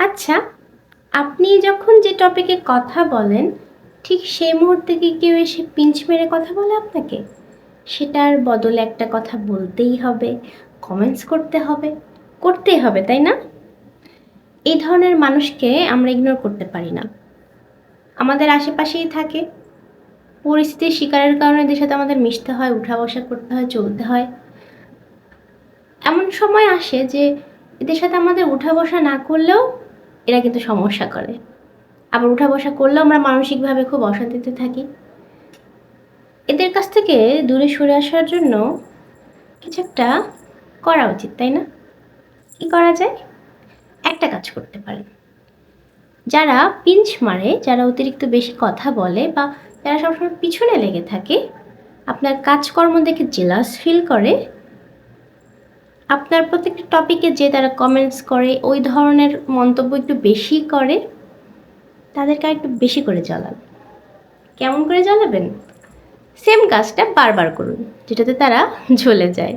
আচ্ছা, আপনি যখন যে টপিকে কথা বলেন, ঠিক সেই মুহূর্তে কি কেউ এসে পিঞ্চ মেরে কথা বলে আপনাকে? সেটার বদলে একটা কথা বলতেই হবে, কমেন্টস করতে হবে, করতেই হবে, তাই না? এই ধরনের মানুষকে আমরা ইগনোর করতে পারি না। আমাদের আশেপাশেই থাকে। পরিস্থিতির শিকারের কারণে এদের সাথে আমাদের মিশতে হয়, উঠা বসা করতে হয়, চলতে হয়। এমন সময় আসে যে এদের সাথে আমাদের উঠা বসা না করলেও এরা কিন্তু সমস্যা করে। আবার উঠা বসা করলেও আমরা মানসিকভাবে খুব অশান্তিতে থাকি। এদের কাছ থেকে দূরে সরে আসার জন্য কিছু একটা করা উচিত, তাই না? কি করা যায়? একটা কাজ করতে পারেন। যারা পিঞ্চ মারে, যারা অতিরিক্ত বেশি কথা বলে বা যারা সবসময় পিছনে লেগে থাকে, আপনার কাজকর্ম দেখে জেলাস ফিল করে, আপনার প্রত্যেকটা টপিকে যে তারা কমেন্টস করে, ওই ধরনের মন্তব্য একটু বেশি করে, তাদেরকে একটু বেশি করে জ্বালান। কেমন করে জ্বালাবেন? সেম কাজটা বারবার করুন, যেটাতে তারা জ্বলে যায়।